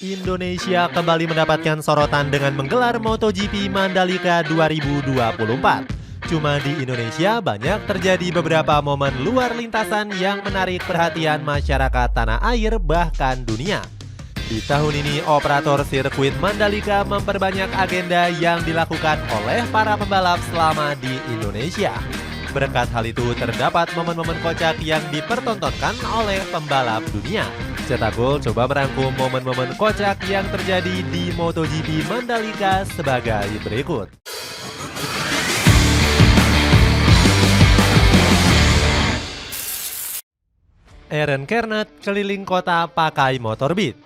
Indonesia kembali mendapatkan sorotan dengan menggelar MotoGP Mandalika 2024. Cuma di Indonesia banyak terjadi beberapa momen luar lintasan yang menarik perhatian masyarakat tanah air bahkan dunia. Di tahun ini, operator sirkuit Mandalika memperbanyak agenda yang dilakukan oleh para pembalap selama di Indonesia. Berkat hal itu, terdapat momen-momen kocak yang dipertontonkan oleh pembalap dunia. Cetak Gol coba merangkum momen-momen kocak yang terjadi di MotoGP Mandalika sebagai berikut. Aaron Cairns keliling kota pakai motor Beat.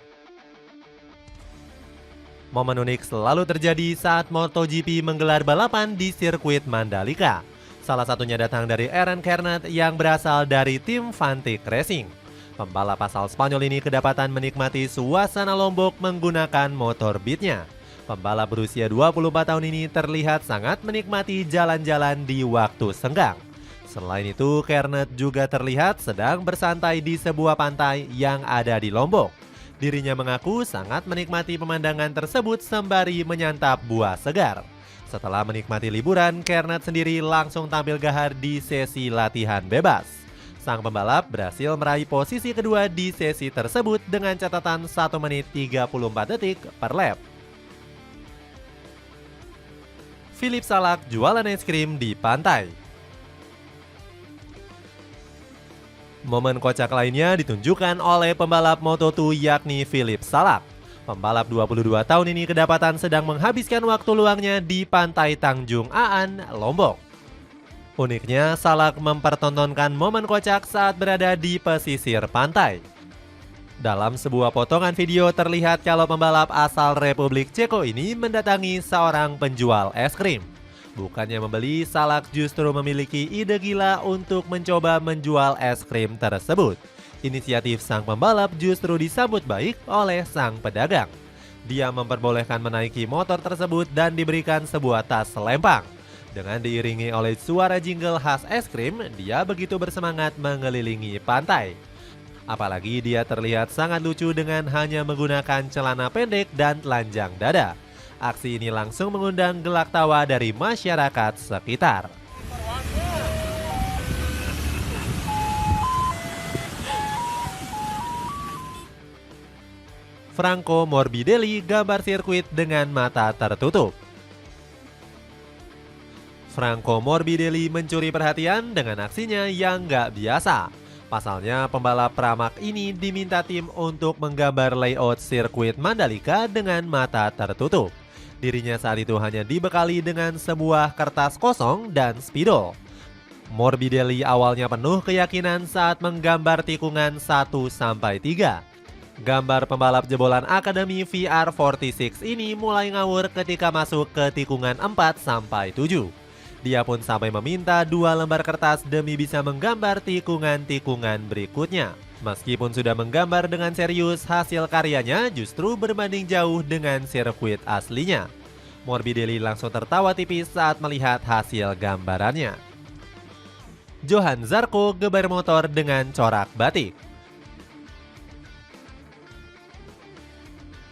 Momen unik selalu terjadi saat MotoGP menggelar balapan di sirkuit Mandalika. Salah satunya datang dari Aaron Cairns yang berasal dari tim Vantic Racing. Pembalap asal Spanyol ini kedapatan menikmati suasana Lombok menggunakan motor Beat-nya. Pembalap berusia 24 tahun ini terlihat sangat menikmati jalan-jalan di waktu senggang. Selain itu, Cairns juga terlihat sedang bersantai di sebuah pantai yang ada di Lombok. Dirinya mengaku sangat menikmati pemandangan tersebut sembari menyantap buah segar. Setelah menikmati liburan, Cairns sendiri langsung tampil gahar di sesi latihan bebas. Sang pembalap berhasil meraih posisi kedua di sesi tersebut dengan catatan 1 menit 34 detik per lap. Philippe Salak jualan es krim di pantai. Momen kocak lainnya ditunjukkan oleh pembalap Moto2 yakni Philippe Salak. Pembalap 22 tahun ini kedapatan sedang menghabiskan waktu luangnya di pantai Tanjung Aan, Lombok. Uniknya, Salak mempertontonkan momen kocak saat berada di pesisir pantai. Dalam sebuah potongan video terlihat kalau pembalap asal Republik Ceko ini mendatangi seorang penjual es krim. Bukannya membeli, Salak justru memiliki ide gila untuk mencoba menjual es krim tersebut. Inisiatif sang pembalap justru disambut baik oleh sang pedagang. Dia memperbolehkan menaiki motor tersebut dan diberikan sebuah tas selempang. Dengan diiringi oleh suara jingle khas es krim, dia begitu bersemangat mengelilingi pantai. Apalagi dia terlihat sangat lucu dengan hanya menggunakan celana pendek dan telanjang dada. Aksi ini langsung mengundang gelak tawa dari masyarakat sekitar. Franco Morbidelli gambar sirkuit dengan mata tertutup. Franco Morbidelli mencuri perhatian dengan aksinya yang nggak biasa. Pasalnya, pembalap pramak ini diminta tim untuk menggambar layout sirkuit Mandalika dengan mata tertutup. Dirinya saat itu hanya dibekali dengan sebuah kertas kosong dan spidol. Morbidelli awalnya penuh keyakinan saat menggambar tikungan 1-3. Gambar pembalap jebolan Akademi VR46 ini mulai ngawur ketika masuk ke tikungan 4-7. Dia pun sampai meminta 2 lembar kertas demi bisa menggambar tikungan-tikungan berikutnya. Meskipun sudah menggambar dengan serius, hasil karyanya justru berbanding jauh dengan sirkuit aslinya. Morbidelli langsung tertawa tipis saat melihat hasil gambarannya. Johan Zarco geber motor dengan corak batik.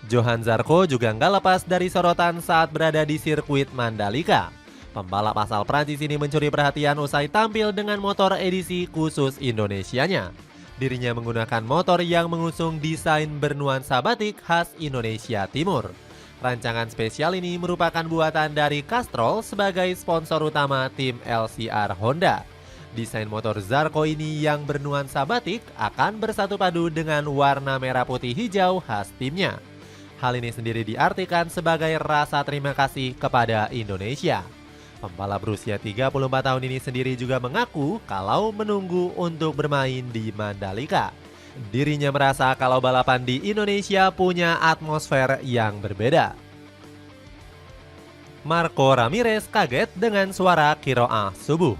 Johan Zarco juga nggak lepas dari sorotan saat berada di sirkuit Mandalika. Pembalap asal Prancis ini mencuri perhatian usai tampil dengan motor edisi khusus Indonesianya. Dirinya menggunakan motor yang mengusung desain bernuansa batik khas Indonesia Timur. Rancangan spesial ini merupakan buatan dari Castrol sebagai sponsor utama tim LCR Honda. Desain motor Zarco ini yang bernuansa batik akan bersatu padu dengan warna merah putih hijau khas timnya. Hal ini sendiri diartikan sebagai rasa terima kasih kepada Indonesia. Pembalap berusia 34 tahun ini sendiri juga mengaku kalau menunggu untuk bermain di Mandalika. Dirinya merasa kalau balapan di Indonesia punya atmosfer yang berbeda. Marco Ramirez kaget dengan suara Kiroah subuh.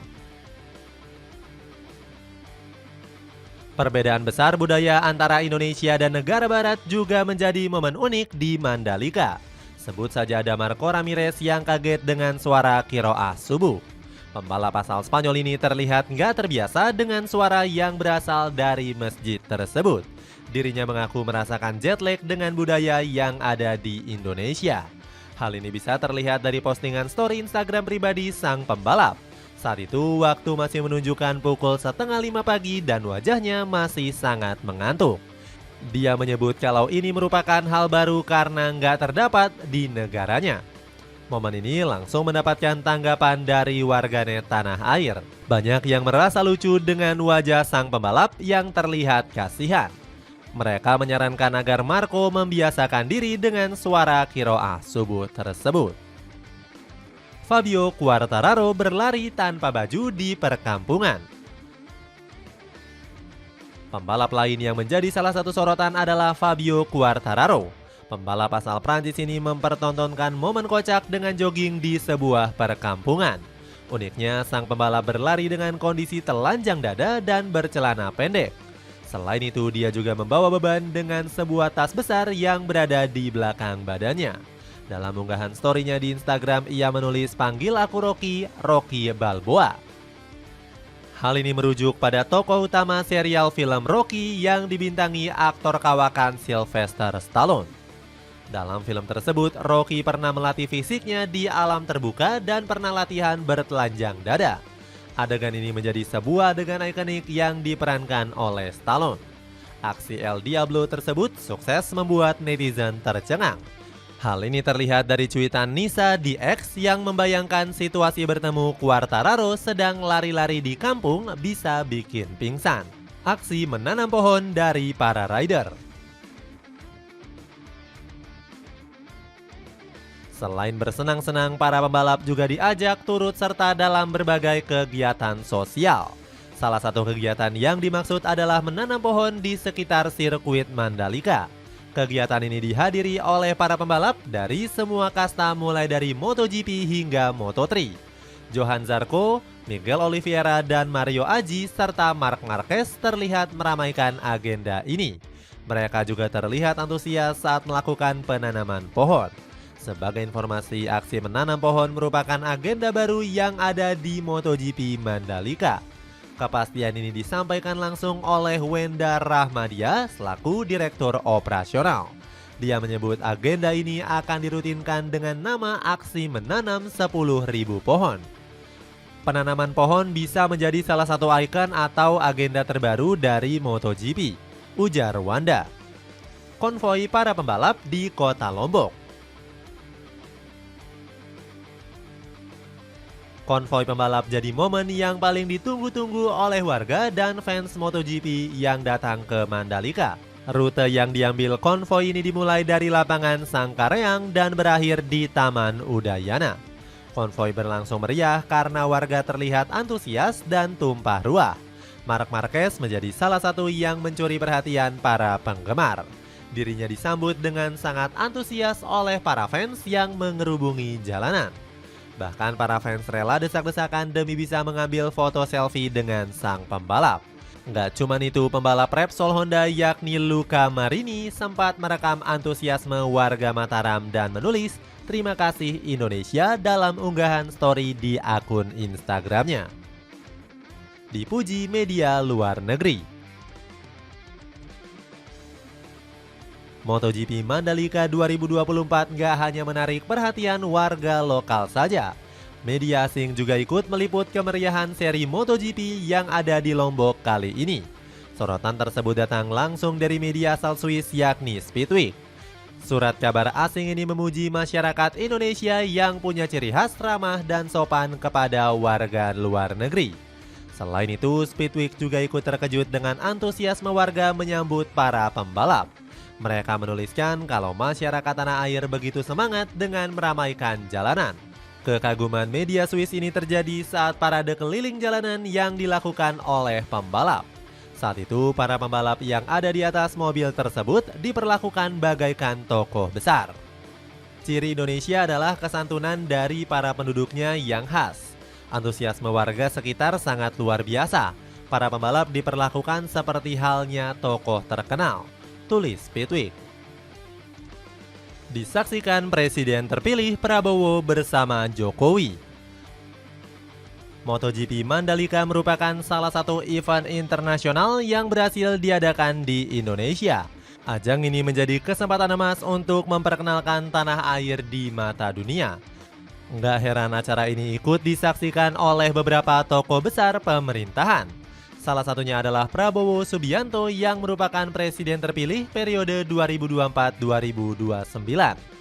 Perbedaan besar budaya antara Indonesia dan negara barat juga menjadi momen unik di Mandalika. Sebut saja ada Marco Ramirez yang kaget dengan suara Kiroah subuh. Pembalap asal Spanyol ini terlihat nggak terbiasa dengan suara yang berasal dari masjid tersebut. Dirinya mengaku merasakan jet lag dengan budaya yang ada di Indonesia. Hal ini bisa terlihat dari postingan story Instagram pribadi sang pembalap. Saat itu waktu masih menunjukkan pukul 4:30 pagi dan wajahnya masih sangat mengantuk. Dia menyebut kalau ini merupakan hal baru karena nggak terdapat di negaranya. Momen ini langsung mendapatkan tanggapan dari warganet tanah air. Banyak yang merasa lucu dengan wajah sang pembalap yang terlihat kasihan. Mereka menyarankan agar Marco membiasakan diri dengan suara kiroah subuh tersebut. Fabio Quartararo berlari tanpa baju di perkampungan. Pembalap lain yang menjadi salah satu sorotan adalah Fabio Quartararo. Pembalap asal Prancis ini mempertontonkan momen kocak dengan jogging di sebuah perkampungan. Uniknya, sang pembalap berlari dengan kondisi telanjang dada dan bercelana pendek. Selain itu, dia juga membawa beban dengan sebuah tas besar yang berada di belakang badannya. Dalam unggahan story-nya di Instagram, ia menulis "Panggil aku Rocky, Rocky Balboa". Hal ini merujuk pada tokoh utama serial film Rocky yang dibintangi aktor kawakan Sylvester Stallone. Dalam film tersebut, Rocky pernah melatih fisiknya di alam terbuka dan pernah latihan bertelanjang dada. Adegan ini menjadi sebuah adegan ikonik yang diperankan oleh Stallone. Aksi El Diablo tersebut sukses membuat netizen tercengang. Hal ini terlihat dari cuitan Nisa di X yang membayangkan situasi bertemu Quartararo sedang lari-lari di kampung bisa bikin pingsan. Aksi menanam pohon dari para rider. Selain bersenang-senang, para pembalap juga diajak turut serta dalam berbagai kegiatan sosial. Salah satu kegiatan yang dimaksud adalah menanam pohon di sekitar sirkuit Mandalika. Kegiatan ini dihadiri oleh para pembalap dari semua kasta mulai dari MotoGP hingga Moto3. Johan Zarco, Miguel Oliveira, dan Mario Aji serta Marc Marquez terlihat meramaikan agenda ini. Mereka juga terlihat antusias saat melakukan penanaman pohon. Sebagai informasi, aksi menanam pohon merupakan agenda baru yang ada di MotoGP Mandalika. Kepastian ini disampaikan langsung oleh Wenda Rahmadia selaku Direktur Operasional. Dia menyebut agenda ini akan dirutinkan dengan nama aksi menanam 10.000 pohon. Penanaman pohon bisa menjadi salah satu ikon atau agenda terbaru dari MotoGP, ujar Wanda. Konvoi para pembalap di Kota Lombok. Konvoi pembalap jadi momen yang paling ditunggu-tunggu oleh warga dan fans MotoGP yang datang ke Mandalika. Rute yang diambil konvoi ini dimulai dari lapangan Sangkareang dan berakhir di Taman Udayana. Konvoi berlangsung meriah karena warga terlihat antusias dan tumpah ruah. Marc Marquez menjadi salah satu yang mencuri perhatian para penggemar. Dirinya disambut dengan sangat antusias oleh para fans yang mengerubungi jalanan. Bahkan para fans rela desak-desakan demi bisa mengambil foto selfie dengan sang pembalap. Nggak cuman itu, pembalap Repsol Honda yakni Luca Marini sempat merekam antusiasme warga Mataram dan menulis "Terima kasih Indonesia" dalam unggahan story di akun Instagramnya. Dipuji media luar negeri. MotoGP Mandalika 2024 nggak hanya menarik perhatian warga lokal saja. Media asing juga ikut meliput kemeriahan seri MotoGP yang ada di Lombok kali ini. Sorotan tersebut datang langsung dari media asal Swiss yakni Speedweek. Surat kabar asing ini memuji masyarakat Indonesia yang punya ciri khas ramah dan sopan kepada warga luar negeri. Selain itu, Speedweek juga ikut terkejut dengan antusiasme warga menyambut para pembalap. Mereka menuliskan kalau masyarakat tanah air begitu semangat dengan meramaikan jalanan. Kekaguman media Swiss ini terjadi saat parade keliling jalanan yang dilakukan oleh pembalap. Saat itu, para pembalap yang ada di atas mobil tersebut diperlakukan bagaikan tokoh besar. Ciri Indonesia adalah kesantunan dari para penduduknya yang khas. Antusiasme warga sekitar sangat luar biasa. Para pembalap diperlakukan seperti halnya tokoh terkenal, tulis Speedweek. Disaksikan Presiden terpilih Prabowo bersama Jokowi. MotoGP Mandalika merupakan salah satu event internasional yang berhasil diadakan di Indonesia. Ajang ini menjadi kesempatan emas untuk memperkenalkan tanah air di mata dunia. Nggak heran acara ini ikut disaksikan oleh beberapa tokoh besar pemerintahan. Salah satunya adalah Prabowo Subianto yang merupakan presiden terpilih periode 2024-2029.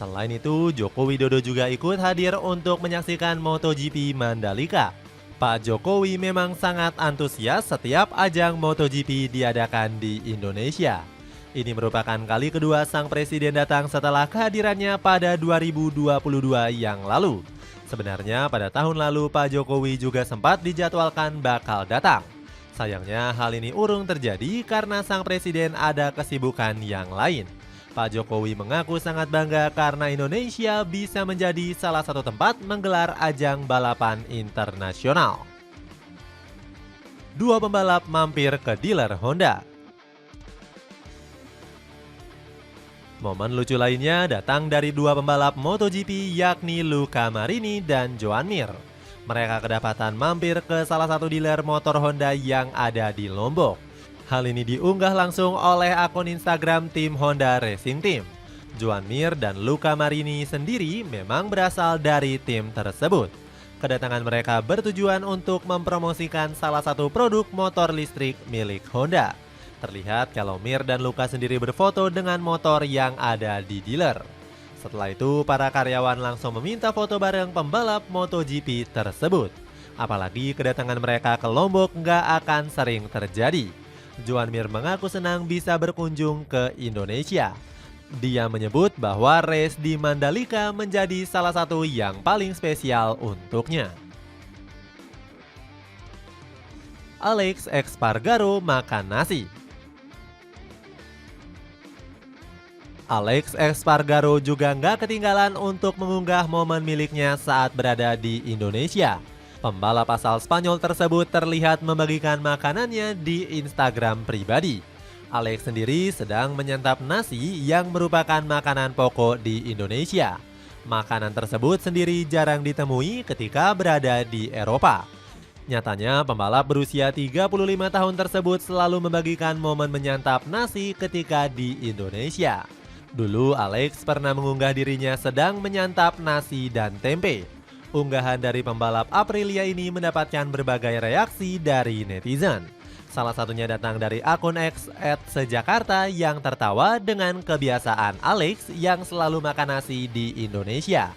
Selain itu, Joko Widodo juga ikut hadir untuk menyaksikan MotoGP Mandalika. Pak Jokowi memang sangat antusias setiap ajang MotoGP diadakan di Indonesia. Ini merupakan kali kedua sang presiden datang setelah kehadirannya pada 2022 yang lalu. Sebenarnya pada tahun lalu Pak Jokowi juga sempat dijadwalkan bakal datang. Sayangnya hal ini urung terjadi karena sang presiden ada kesibukan yang lain. Pak Jokowi mengaku sangat bangga karena Indonesia bisa menjadi salah satu tempat menggelar ajang balapan internasional. Dua pembalap mampir ke dealer Honda. Momen lucu lainnya datang dari dua pembalap MotoGP yakni Luca Marini dan Joan Mir. Mereka kedapatan mampir ke salah satu dealer motor Honda yang ada di Lombok. Hal ini diunggah langsung oleh akun Instagram tim Honda Racing Team. Joan Mir dan Luca Marini sendiri memang berasal dari tim tersebut. Kedatangan mereka bertujuan untuk mempromosikan salah satu produk motor listrik milik Honda. Terlihat kalau Mir dan Luca sendiri berfoto dengan motor yang ada di dealer. Setelah itu, para karyawan langsung meminta foto bareng pembalap MotoGP tersebut. Apalagi kedatangan mereka ke Lombok nggak akan sering terjadi. Joan Mir mengaku senang bisa berkunjung ke Indonesia. Dia menyebut bahwa race di Mandalika menjadi salah satu yang paling spesial untuknya. Alex Espargaro makan nasi. Alex Espargaro juga nggak ketinggalan untuk mengunggah momen miliknya saat berada di Indonesia. Pembalap asal Spanyol tersebut terlihat membagikan makanannya di Instagram pribadi. Alex sendiri sedang menyantap nasi yang merupakan makanan pokok di Indonesia. Makanan tersebut sendiri jarang ditemui ketika berada di Eropa. Nyatanya, pembalap berusia 35 tahun tersebut selalu membagikan momen menyantap nasi ketika di Indonesia. Dulu Alex pernah mengunggah dirinya sedang menyantap nasi dan tempe. Unggahan dari pembalap Aprilia ini mendapatkan berbagai reaksi dari netizen. Salah satunya datang dari akun X @sejakarta yang tertawa dengan kebiasaan Alex yang selalu makan nasi di Indonesia.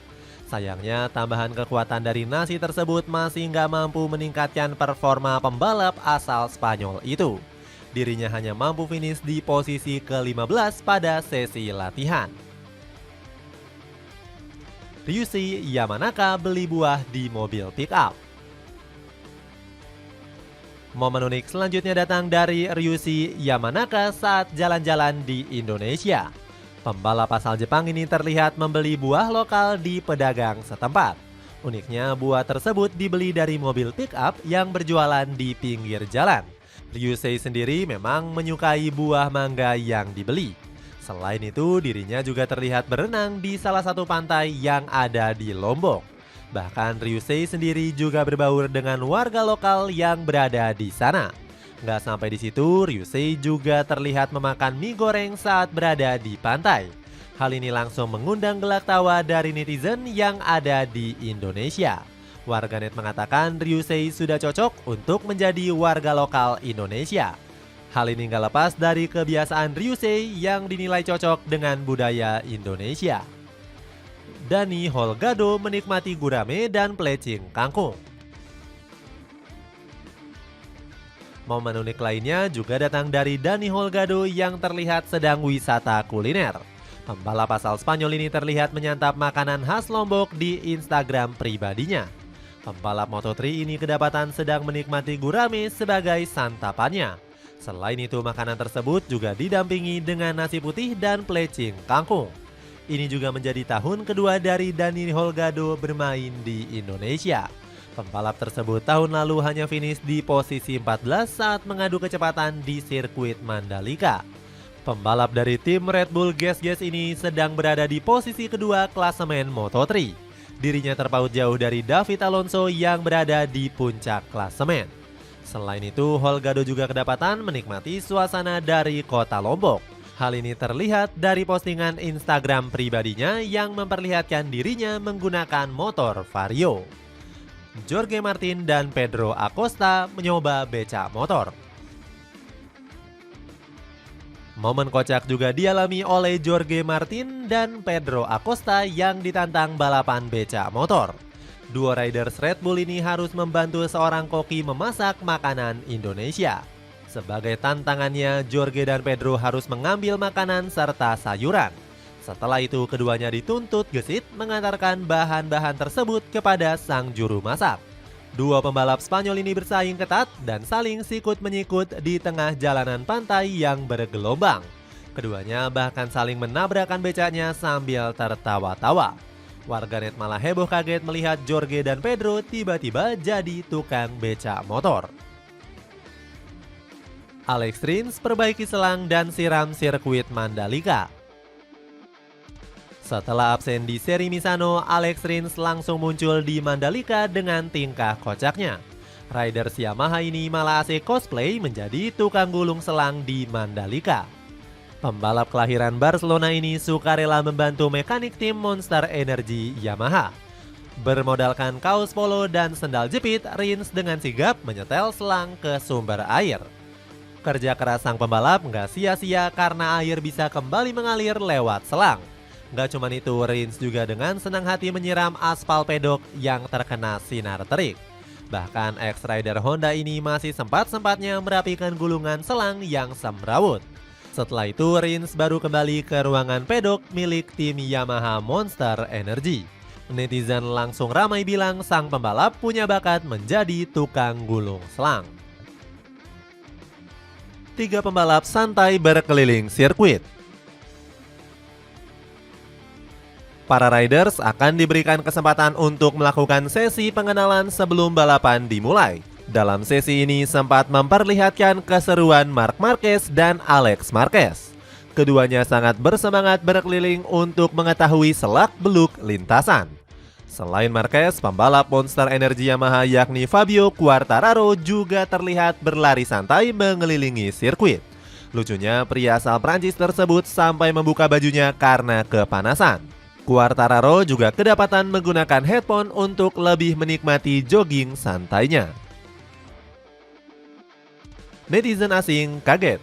Sayangnya tambahan kekuatan dari nasi tersebut masih nggak mampu meningkatkan performa pembalap asal Spanyol itu. Dirinya hanya mampu finish di posisi ke-15 pada sesi latihan. Ryuichi Yamanaka beli buah di mobil pick-up. Momen unik selanjutnya datang dari Ryuichi Yamanaka saat jalan-jalan di Indonesia. Pembalap asal Jepang ini terlihat membeli buah lokal di pedagang setempat. Uniknya, buah tersebut dibeli dari mobil pick-up yang berjualan di pinggir jalan. Ryuichi sendiri memang menyukai buah mangga yang dibeli. Selain itu, dirinya juga terlihat berenang di salah satu pantai yang ada di Lombok. Bahkan Ryuichi sendiri juga berbaur dengan warga lokal yang berada di sana. Nggak sampai di situ, Ryuichi juga terlihat memakan mie goreng saat berada di pantai. Hal ini langsung mengundang gelak tawa dari netizen yang ada di Indonesia. Warganet mengatakan Ryuichi sudah cocok untuk menjadi warga lokal Indonesia. Hal ini nggak lepas dari kebiasaan Ryuichi yang dinilai cocok dengan budaya Indonesia. Dani Holgado menikmati gurame dan plecing kangkung. Momen unik lainnya juga datang dari Dani Holgado yang terlihat sedang wisata kuliner. Pembalap asal Spanyol ini terlihat menyantap makanan khas Lombok di Instagram pribadinya. Pembalap Moto3 ini kedapatan sedang menikmati gurame sebagai santapannya. Selain itu, makanan tersebut juga didampingi dengan nasi putih dan plecing kangkung. Ini juga menjadi tahun kedua dari Dani Holgado bermain di Indonesia. Pembalap tersebut tahun lalu hanya finish di posisi 14 saat mengadu kecepatan di sirkuit Mandalika. Pembalap dari tim Red Bull Gas Gas ini sedang berada di posisi kedua klasemen Moto3. dirinya terpaut jauh dari David Alonso yang berada di puncak klasemen. Selain itu, Holgado juga kedapatan menikmati suasana dari kota Lombok. Hal ini terlihat dari postingan Instagram pribadinya yang memperlihatkan dirinya menggunakan motor Vario. Jorge Martin dan Pedro Acosta mencoba becak motor. Momen kocak juga dialami oleh Jorge Martin dan Pedro Acosta yang ditantang balapan becak motor. Dua riders Red Bull ini harus membantu seorang koki memasak makanan Indonesia. Sebagai tantangannya, Jorge dan Pedro harus mengambil makanan serta sayuran. Setelah itu, keduanya dituntut gesit mengantarkan bahan-bahan tersebut kepada sang juru masak. Dua pembalap Spanyol ini bersaing ketat dan saling sikut-menyikut di tengah jalanan pantai yang bergelombang. Keduanya bahkan saling menabrakkan becaknya sambil tertawa-tawa. Warganet malah heboh kaget melihat Jorge dan Pedro tiba-tiba jadi tukang becak motor. Alex Rins perbaiki selang dan siram sirkuit Mandalika. Setelah absen di seri Misano, Alex Rins langsung muncul di Mandalika dengan tingkah kocaknya. Riders Yamaha ini malah asik cosplay menjadi tukang gulung selang di Mandalika. Pembalap kelahiran Barcelona ini sukarela membantu mekanik tim Monster Energy Yamaha. Bermodalkan kaos polo dan sendal jepit, Rins dengan sigap menyetel selang ke sumber air. Kerja keras sang pembalap nggak sia-sia karena air bisa kembali mengalir lewat selang. Gak cuma itu, Rins juga dengan senang hati menyiram aspal pedok yang terkena sinar terik. Bahkan ex-rider Honda ini masih sempat-sempatnya merapikan gulungan selang yang semrawut. Setelah itu, Rins baru kembali ke ruangan pedok milik tim Yamaha Monster Energy. Netizen langsung ramai bilang sang pembalap punya bakat menjadi tukang gulung selang. 3 pembalap santai berkeliling sirkuit. Para riders akan diberikan kesempatan untuk melakukan sesi pengenalan sebelum balapan dimulai. Dalam sesi ini sempat memperlihatkan keseruan Marc Marquez dan Alex Marquez. Keduanya sangat bersemangat berkeliling untuk mengetahui selak-beluk lintasan. Selain Marquez, pembalap Monster Energy Yamaha yakni Fabio Quartararo juga terlihat berlari santai mengelilingi sirkuit. Lucunya, pria asal Prancis tersebut sampai membuka bajunya karena kepanasan. Quartararo juga kedapatan menggunakan headphone untuk lebih menikmati jogging santainya. Netizen asing kaget.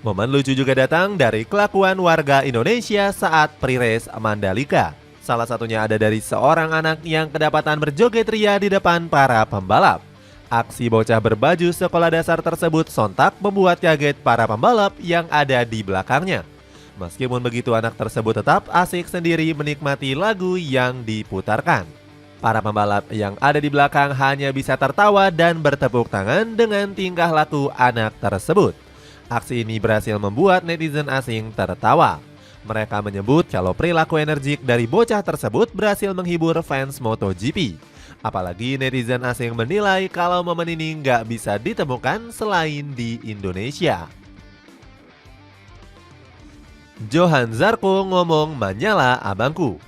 Momen lucu juga datang dari kelakuan warga Indonesia saat pre-race Mandalika. Salah satunya ada dari seorang anak yang kedapatan berjoget ria di depan para pembalap. Aksi bocah berbaju sekolah dasar tersebut sontak membuat kaget para pembalap yang ada di belakangnya. Meskipun begitu, anak tersebut tetap asik sendiri menikmati lagu yang diputarkan. Para pembalap yang ada di belakang hanya bisa tertawa dan bertepuk tangan dengan tingkah laku anak tersebut. Aksi ini berhasil membuat netizen asing tertawa. Mereka menyebut kalau perilaku energik dari bocah tersebut berhasil menghibur fans MotoGP. Apalagi netizen asing menilai kalau momen ini nggak bisa ditemukan selain di Indonesia. Johan Zarco ngomong "Manyala abangku".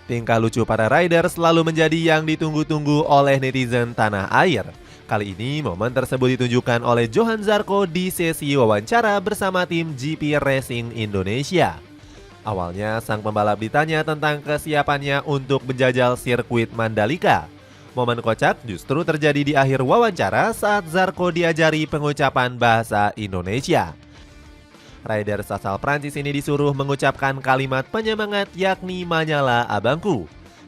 Tingkah lucu para rider selalu menjadi yang ditunggu-tunggu oleh netizen tanah air. Kali ini momen tersebut ditunjukkan oleh Johan Zarco di sesi wawancara bersama tim GP Racing Indonesia. Awalnya sang pembalap ditanya tentang kesiapannya untuk menjajal sirkuit Mandalika. Momen kocak justru terjadi di akhir wawancara saat Zarco diajari pengucapan bahasa Indonesia. Rider asal Prancis ini disuruh mengucapkan kalimat penyemangat yakni "Manyala abangku".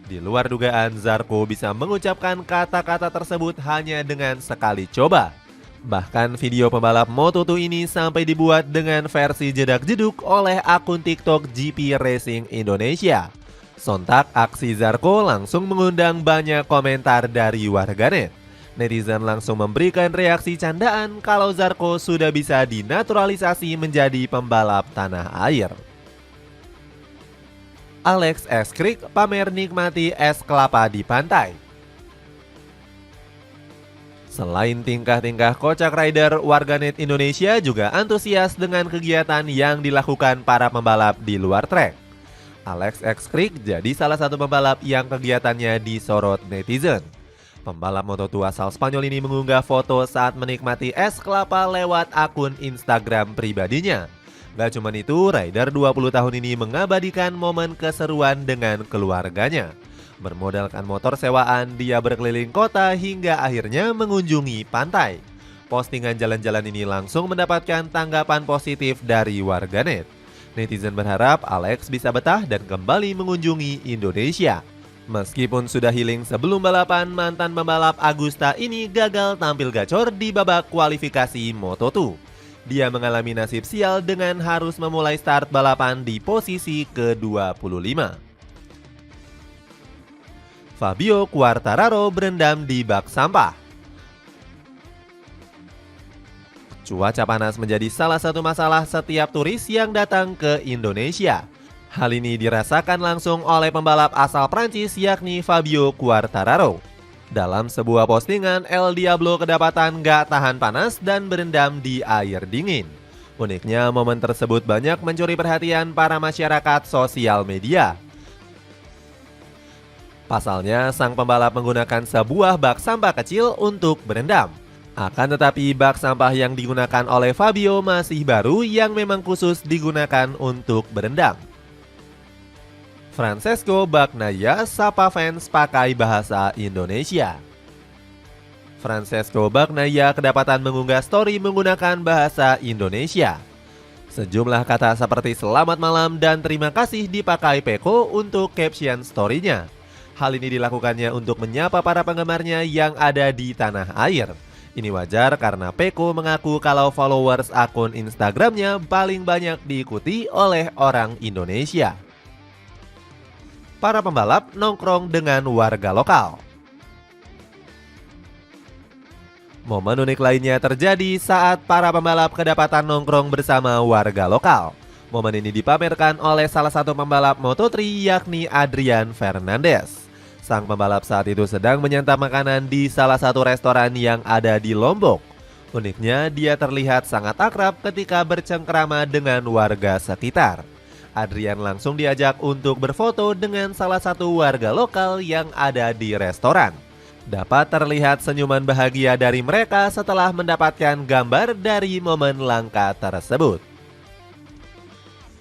Di luar dugaan, Zarco bisa mengucapkan kata-kata tersebut hanya dengan sekali coba. Bahkan video pembalap Moto2 ini sampai dibuat dengan versi jedak-jeduk oleh akun TikTok GP Racing Indonesia. Sontak aksi Zarco langsung mengundang banyak komentar dari warganet. Netizen langsung memberikan reaksi candaan kalau Zarco sudah bisa dinaturalisasi menjadi pembalap tanah air. Alex Eskrik pamer nikmati es kelapa di pantai. Selain tingkah-tingkah kocak rider, warganet Indonesia juga antusias dengan kegiatan yang dilakukan para pembalap di luar trek. Alex X Krikk jadi salah satu pembalap yang kegiatannya disorot netizen. Pembalap Moto2 asal Spanyol ini mengunggah foto saat menikmati es kelapa lewat akun Instagram pribadinya. Gak cuman itu, rider 20 tahun ini mengabadikan momen keseruan dengan keluarganya. Bermodalkan motor sewaan, dia berkeliling kota hingga akhirnya mengunjungi pantai. Postingan jalan-jalan ini langsung mendapatkan tanggapan positif dari warganet. Netizen berharap Alex bisa betah dan kembali mengunjungi Indonesia. Meskipun sudah healing sebelum balapan, mantan pembalap Agusta ini gagal tampil gacor di babak kualifikasi Moto2. Dia mengalami nasib sial dengan harus memulai start balapan di posisi ke-25. Fabio Quartararo berendam di bak sampah. Cuaca panas menjadi salah satu masalah setiap turis yang datang ke Indonesia. Hal ini dirasakan langsung oleh pembalap asal Prancis yakni Fabio Quartararo. Dalam sebuah postingan, El Diablo kedapatan gak tahan panas dan berendam di air dingin. Uniknya, momen tersebut banyak mencuri perhatian para masyarakat sosial media. Pasalnya, sang pembalap menggunakan sebuah bak sampah kecil untuk berendam. Akan tetapi, bak sampah yang digunakan oleh Fabio masih baru yang memang khusus digunakan untuk berendam. Francesco Bagnaia sapa fans pakai bahasa Indonesia. Francesco Bagnaia kedapatan mengunggah story menggunakan bahasa Indonesia. Sejumlah kata seperti selamat malam dan terima kasih dipakai Peko untuk caption story-nya. Hal ini dilakukannya untuk menyapa para penggemarnya yang ada di tanah air. Ini wajar karena Peko mengaku kalau followers akun Instagramnya paling banyak diikuti oleh orang Indonesia. Para pembalap nongkrong dengan warga lokal. Momen unik lainnya terjadi saat para pembalap kedapatan nongkrong bersama warga lokal. Momen ini dipamerkan oleh salah satu pembalap Moto3 yakni Adrian Fernandez. Sang pembalap saat itu sedang menyantap makanan di salah satu restoran yang ada di Lombok. Uniknya, dia terlihat sangat akrab ketika bercengkrama dengan warga sekitar. Adrian langsung diajak untuk berfoto dengan salah satu warga lokal yang ada di restoran. Dapat terlihat senyuman bahagia dari mereka setelah mendapatkan gambar dari momen langka tersebut.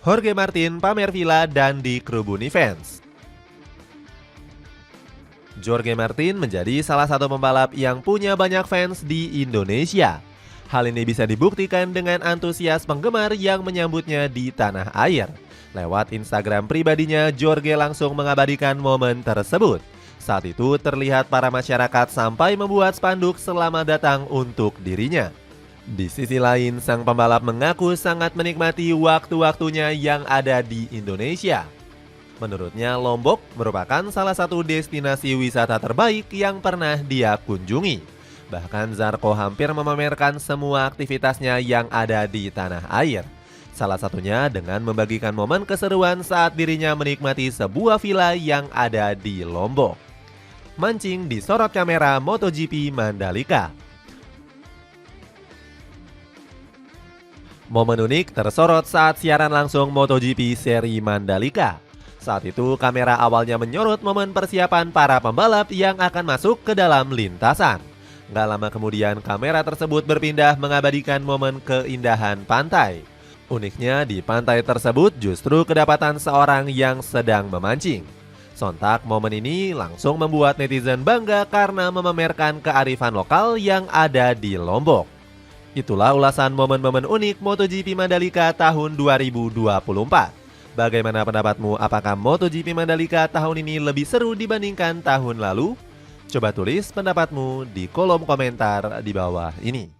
Jorge Martin pamer villa dan dikerubuni fans. Jorge Martin menjadi salah satu pembalap yang punya banyak fans di Indonesia. Hal ini bisa dibuktikan dengan antusias penggemar yang menyambutnya di tanah air. Lewat Instagram pribadinya, Jorge langsung mengabadikan momen tersebut. Saat itu terlihat para masyarakat sampai membuat spanduk selamat datang untuk dirinya. Di sisi lain, sang pembalap mengaku sangat menikmati waktu-waktunya yang ada di Indonesia. Menurutnya, Lombok merupakan salah satu destinasi wisata terbaik yang pernah dia kunjungi. Bahkan Zarko hampir memamerkan semua aktivitasnya yang ada di tanah air. Salah satunya dengan membagikan momen keseruan saat dirinya menikmati sebuah villa yang ada di Lombok. Mancing disorot kamera MotoGP Mandalika. Momen unik tersorot saat siaran langsung MotoGP seri Mandalika. Saat itu kamera awalnya menyorot momen persiapan para pembalap yang akan masuk ke dalam lintasan. Gak lama kemudian kamera tersebut berpindah mengabadikan momen keindahan pantai. Uniknya di pantai tersebut justru kedapatan seorang yang sedang memancing. Sontak momen ini langsung membuat netizen bangga karena memamerkan kearifan lokal yang ada di Lombok. Itulah ulasan momen-momen unik MotoGP Mandalika tahun 2024. Bagaimana pendapatmu? Apakah MotoGP Mandalika tahun ini lebih seru dibandingkan tahun lalu? Coba tulis pendapatmu di kolom komentar di bawah ini.